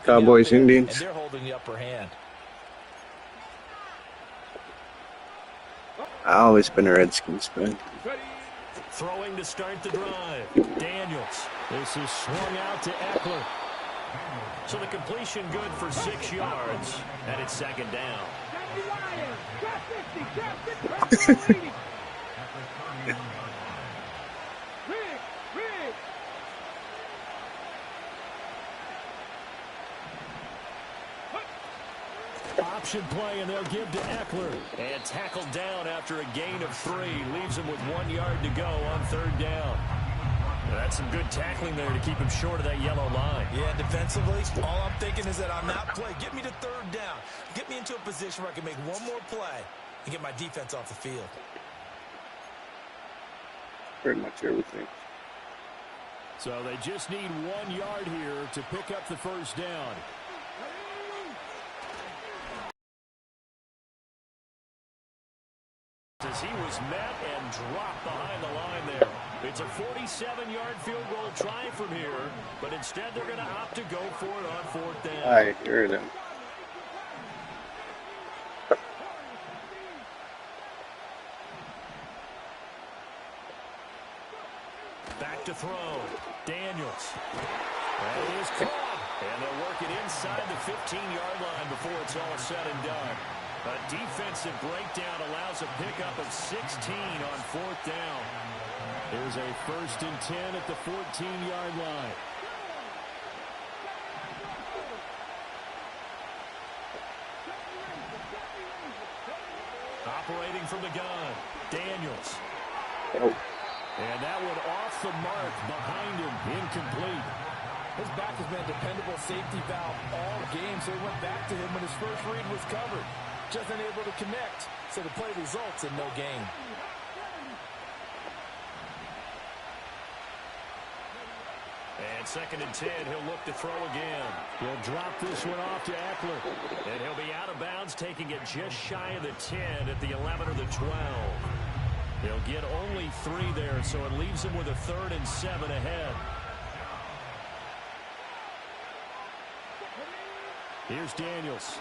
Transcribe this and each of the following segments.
Cowboys, Indians. And they're holding the upper hand. I always been a Redskins fan. Throwing to start the drive. Daniels. This is swung out to Eckler. So the completion good for 6 yards. And it's second down. Option play, and they'll give to Eckler. And tackled down after a gain of 3. Leaves him with 1 yard to go on third down. That's some good tackling there to keep him short of that yellow line. Yeah, defensively, all I'm thinking is that on that play, get me to third down. Get me into a position where I can make one more play and get my defense off the field. Pretty much everything. So they just need 1 yard here to pick up the first down. As he was met and dropped behind the line there. It's a 47-yard field goal try from here, but instead they're going to opt to go for it on fourth down. I heard him. Back to throw. Daniels. That is caught. And they'll work it inside the 15-yard line before it's all said and done. A defensive breakdown allows a pickup of 16 on fourth down. There's a 1st and 10 at the 14-yard line. Operating from the gun, Daniels. Oh. And that one off the mark behind him, incomplete. His back has been a dependable safety valve all game, so he went back to him when his first read was covered. Just unable to connect, so the play results in no gain. And 2nd and 10, he'll look to throw again. He'll drop this one off to Eckler. And he'll be out of bounds, taking it just shy of the 10 at the 11 or the 12. He'll get only 3 there, so it leaves him with a 3rd and 7 ahead. Here's Daniels.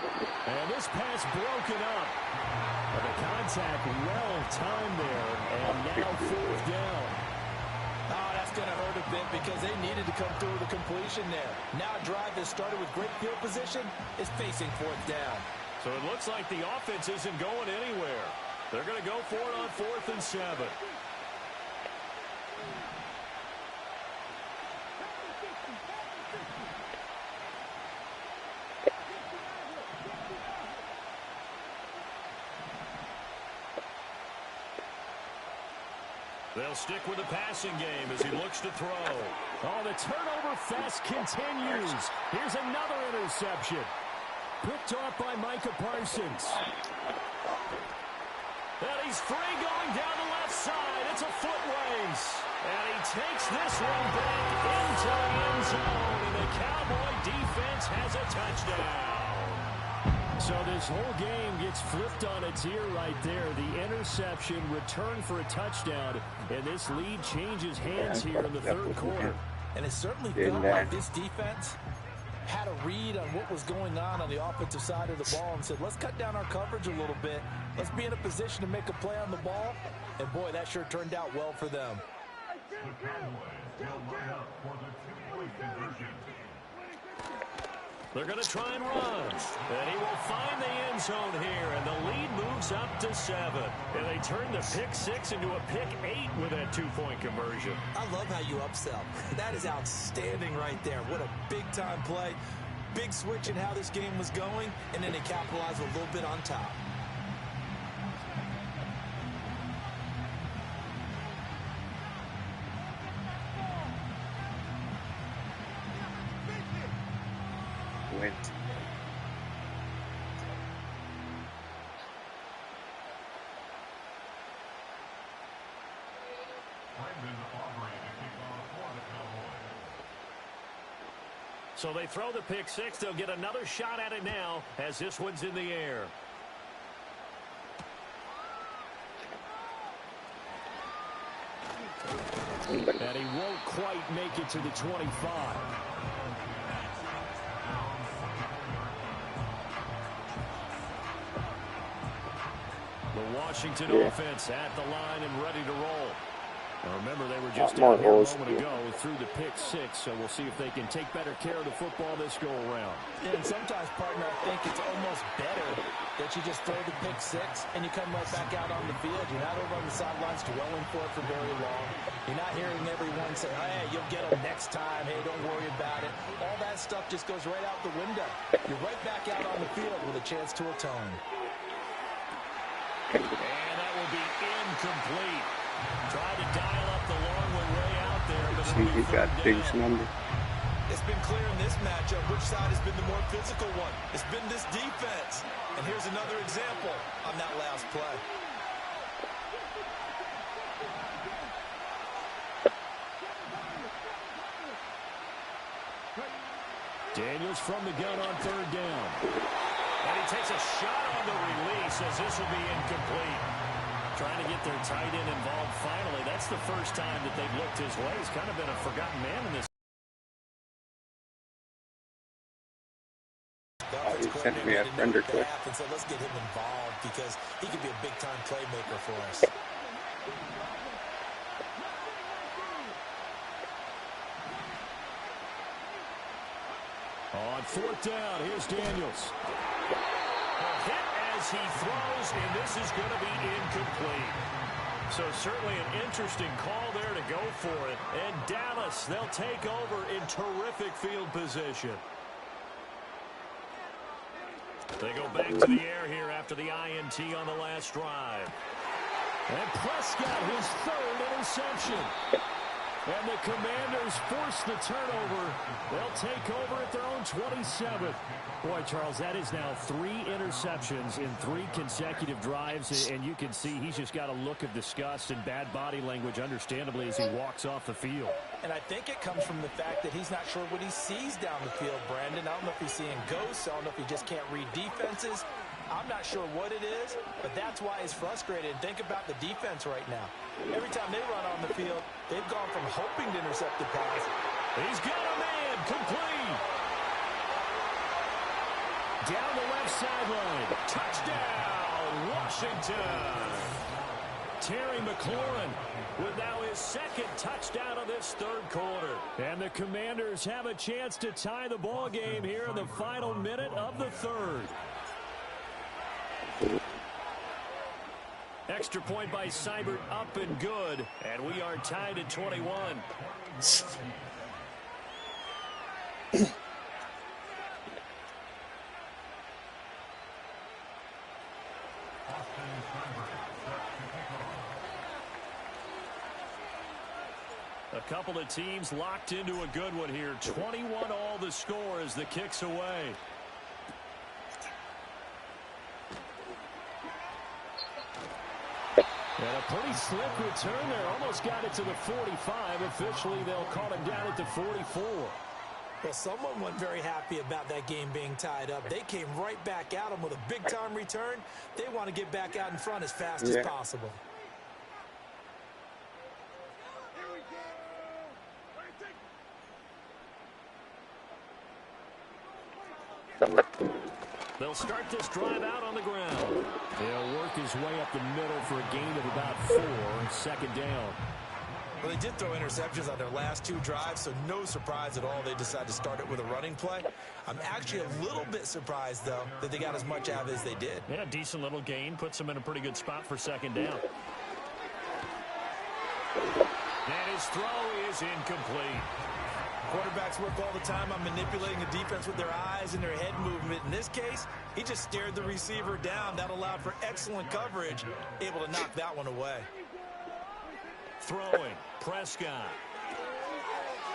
And this pass broken up. And the contact well timed there. And now 4th down. Oh, that's going to hurt a bit because they needed to come through with a completion there. Now a drive that started with great field position is facing 4th down. So it looks like the offense isn't going anywhere. They're going to go for it on 4th and 7. They'll stick with the passing game as he looks to throw. Oh, the turnover fest continues. Here's another interception. Picked off by Micah Parsons. And he's free going down the left side. It's a foot race. And he takes this one back into the end zone. And the Cowboy defense has a touchdown. So this whole game gets flipped on its ear right there. The interception, return for a touchdown, and this lead changes hands here in the 3rd quarter. And it certainly felt like this defense had a read on what was going on the offensive side of the ball and said, let's cut down our coverage a little bit. Let's be in a position to make a play on the ball. And, boy, that sure turned out well for them. The Cowboys will line up for the 2-point conversion. They're going to try and run. And he will find the end zone here. And the lead moves up to 7. And they turn the pick 6 into a pick 8 with that 2-point conversion. I love how you upsell. That is outstanding right there. What a big-time play. Big switch in how this game was going. And then they capitalized a little bit on top. Went. So they throw the pick 6. They'll get another shot at it now as this one's in the air. And he won't quite make it to the 25. Washington Yeah. offense at the line and ready to roll. Now remember, they were just More out here a old moment school. ago through the pick six, so we'll see if they can take better care of the football this go-around. Yeah, and sometimes, partner, I think it's almost better that you just throw the pick six and you come right back out on the field. You're not over on the sidelines dwelling for it for very long. You're not hearing everyone say, hey, you'll get them next time. Hey, don't worry about it. All that stuff just goes right out the window. You're right back out on the field with a chance to atone. And that will be incomplete. Try to dial up the long one way out there, but See, he got Big's number. It's been clear in this matchup which side has been the more physical one. It's been this defense. And here's another example on that last play. Daniels from the gun on third down. And he takes a shot on the release as this will be incomplete. Trying to get their tight end involved finally. That's the first time that they've looked his way. He's kind of been a forgotten man in this. He sent me a friend request. And said, let's get him involved because he could be a big-time playmaker for us. On fourth down, here's Daniels. A hit as he throws, and this is going to be incomplete. So certainly an interesting call there to go for it. And Dallas, they'll take over in terrific field position. They go back to the air here after the INT on the last drive. And Prescott, his third interception. And the Commanders force the turnover. They'll take over at their own 27th. Boy, Charles, that is now 3 interceptions in 3 consecutive drives. And you can see he's just got a look of disgust and bad body language, understandably, as he walks off the field. And I think it comes from the fact that he's not sure what he sees down the field, Brandon. I don't know if he's seeing ghosts. I don't know if he just can't read defenses. I'm not sure what it is, but that's why he's frustrated. And think about the defense right now. Every time they run on the field, they've gone from hoping to intercept the pass. He's got a man, complete. Down the left sideline. Touchdown, Washington. Terry McLaurin with now his second touchdown of this third quarter. And the Commanders have a chance to tie the ball game here in the final minute of the third. Extra point by Seibert, up and good. And we are tied at 21. A couple of teams locked into a good one here. 21 all the score as the kick's away. And a pretty slick return there. Almost got it to the 45. Officially, they'll call him down at the 44. Well, someone wasn't very happy about that game being tied up. They came right back at him with a big-time return. They want to get back out in front as fast as possible. They'll start this drive out on the ground. They'll work his way up the middle for a gain of about 4, second down. Well, they did throw interceptions on their last 2 drives, so no surprise at all they decided to start it with a running play. I'm actually a little bit surprised, though, that they got as much out of it as they did. Yeah, decent little gain. Puts them in a pretty good spot for second down. And his throw is incomplete. Quarterbacks work all the time on manipulating the defense with their eyes and their head movement. In this case, he just stared the receiver down. That allowed for excellent coverage, able to knock that one away. Throwing, Prescott.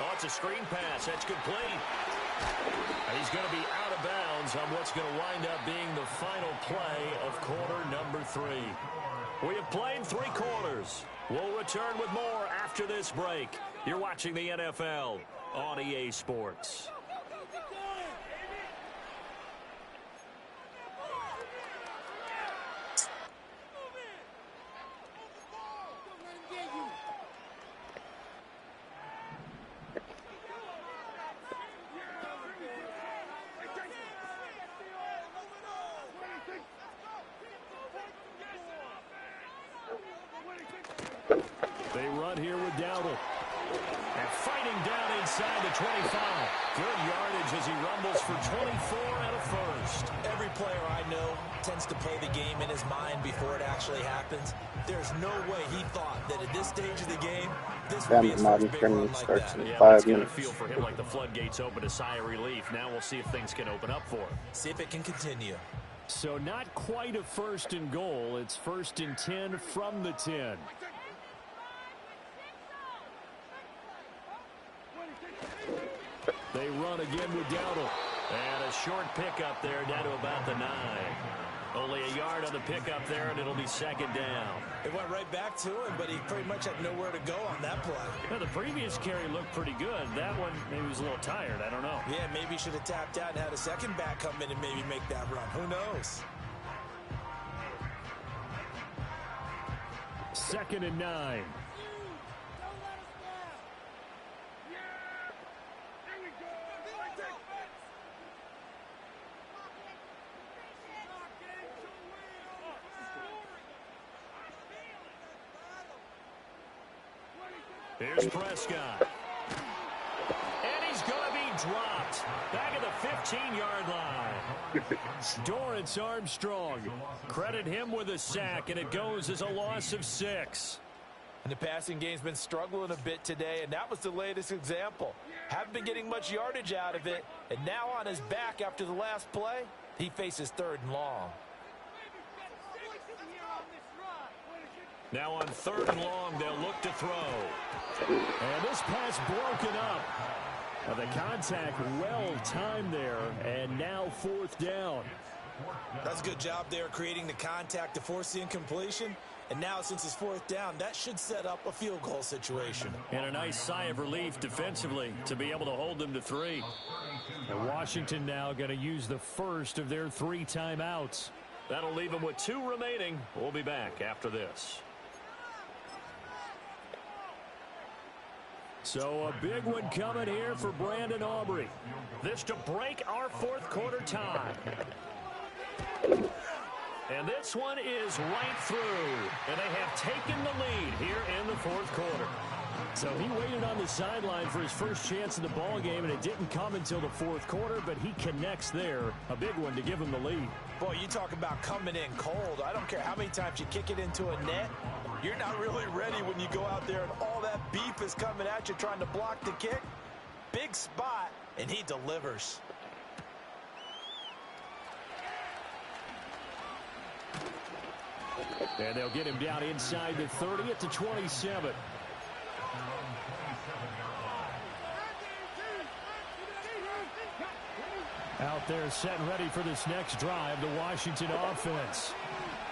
Oh, it's a screen pass. That's complete. And he's going to be out of bounds on what's going to wind up being the final play of quarter number 3. We have played 3 quarters. We'll return with more after this break. You're watching the NFL on EA Sports. They run here with Dowdle. And fighting down inside the 25. Good yardage as he rumbles for 24 and a first. Every player I know tends to play the game in his mind before it actually happens. There's no way he thought that at this stage of the game, this would be his first big run like that. Yeah, it's 5 got to minutes. feel for him like the floodgates open, a sigh of relief. Now we'll see if things can open up for him. See if it can continue. So not quite a first and goal. It's 1st and 10 from the 10. They run again with Dowdle. And a short pickup there down to about the 9. Only a yard on the pickup there, and it'll be 2nd down. It went right back to him, but he pretty much had nowhere to go on that play. Now, the previous carry looked pretty good. That one, maybe he was a little tired. I don't know. Yeah, maybe he should have tapped out and had a second back come in and maybe make that run. Who knows? 2nd and 9. Here's Prescott. And he's going to be dropped. Back at the 15-yard line. Dorrance Armstrong. Credit him with a sack, and it goes as a loss of 6. And the passing game's been struggling a bit today, and that was the latest example. Haven't been getting much yardage out of it, and now on his back after the last play, he faces 3rd and long. Now on 3rd and long, they'll look to throw. And this pass broken up. The contact well timed there, and now 4th down. That's a good job there creating the contact to force the incompletion. And now since it's 4th down, that should set up a field goal situation. And a nice sigh of relief defensively to be able to hold them to 3. And Washington now going to use the first of their 3 timeouts. That'll leave them with 2 remaining. We'll be back after this. So a big one coming here for Brandon Aubrey. This to break our 4th quarter tie. And this one is right through. And they have taken the lead here in the 4th quarter. So he waited on the sideline for his first chance in the ball game, and it didn't come until the 4th quarter, but he connects there. A big one to give him the lead. Boy, you talk about coming in cold. I don't care how many times you kick it into a net. You're not really ready when you go out there and all that beef is coming at you trying to block the kick. Big spot, and he delivers. And they'll get him down inside the 30 at the 27. Out there set and ready for this next drive, the Washington offense.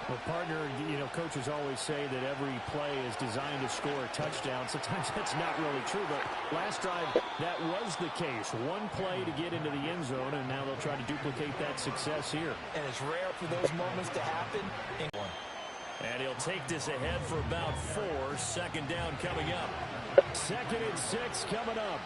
Well, partner, you know, coaches always say that every play is designed to score a touchdown. Sometimes that's not really true, but last drive, that was the case. One play to get into the end zone, and now they'll try to duplicate that success here. And it's rare for those moments to happen. And he'll take this ahead for about 4. 2nd down coming up. 2nd and 6 coming up.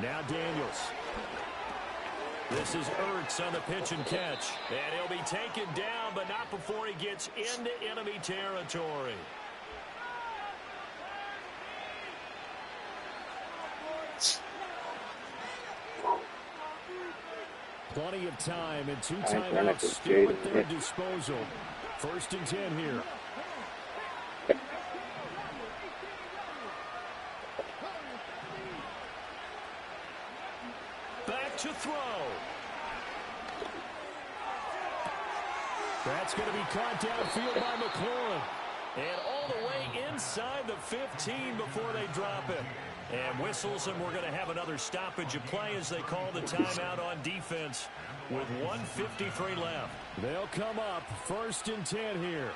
Now Daniels. This is Ertz on the pitch and catch. And he'll be taken down, but not before he gets into enemy territory. Plenty of time and 2 timeouts still at their disposal. 1st and 10 here. Back to throw. That's going to be caught downfield by McLaurin. And all the way inside the 15 before they drop it. And whistles, and we're going to have another stoppage of play as they call the timeout on defense with 1:53 left. They'll come up 1st and 10 here.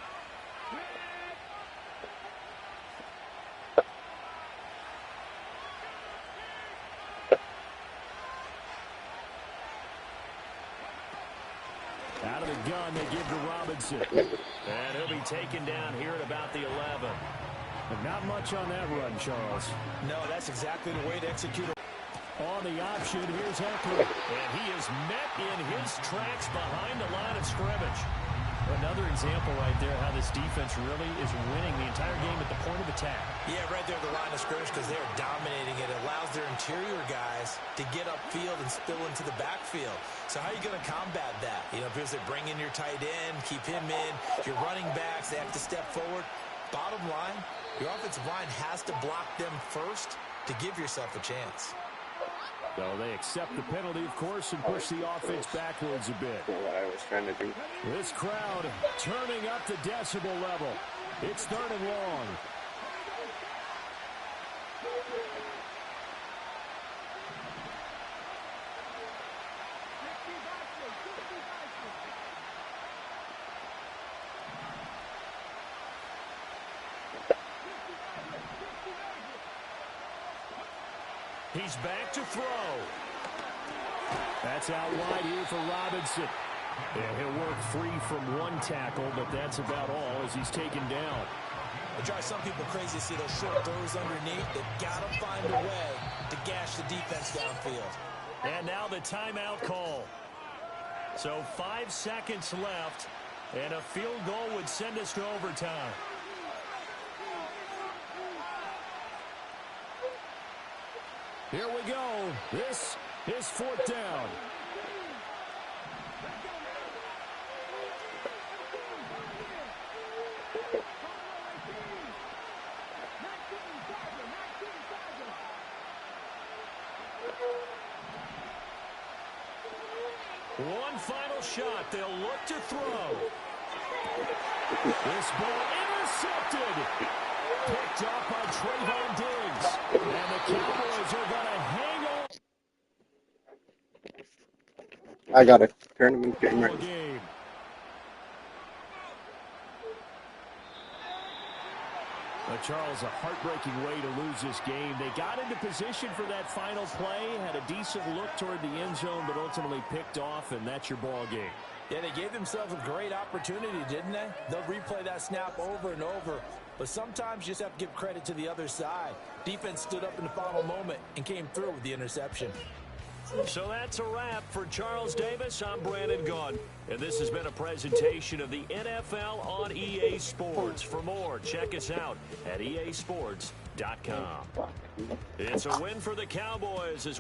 Out of the gun, they give to Robinson. And he'll be taken down here at about the 11. But not much on that run, Charles. No, that's exactly the way to execute it. On the option, here's Eckler. And he is met in his tracks behind the line of scrimmage. Another example right there how this defense really is winning the entire game at the point of attack. Yeah, right there at the line of scrimmage because they're dominating it. It allows their interior guys to get upfield and spill into the backfield. So how are you going to combat that? You know, because they bring in your tight end, keep him in. Your running backs, they have to step forward. Bottom line, your offensive line has to block them first to give yourself a chance. So they accept the penalty, of course, and push the offense backwards a bit. What I was trying to do. This crowd turning up the decibel level. It's 3rd and long. He's back to throw. That's out wide here for Robinson. And he'll work free from one tackle, but that's about all as he's taken down. It drives some people crazy to see those short throws underneath. They've got to find a way to gash the defense downfield. And now the timeout call. So 5 seconds left, and a field goal would send us to overtime. Here we go. This is 4th down. One final shot. They'll look to throw. This ball intercepted. Picked off by Trayvon Diggs. And the Cowboys are going to hang on. I got a tournament game right. Game. But Charles, a heartbreaking way to lose this game. They got into position for that final play, had a decent look toward the end zone, but ultimately picked off, and that's your ball game. Yeah, they gave themselves a great opportunity, didn't they? They'll replay that snap over and over. But sometimes you just have to give credit to the other side. Defense stood up in the final moment and came through with the interception. So that's a wrap for Charles Davis. I'm Brandon Gunn. And this has been a presentation of the NFL on EA Sports. For more, check us out at easports.com. It's a win for the Cowboys as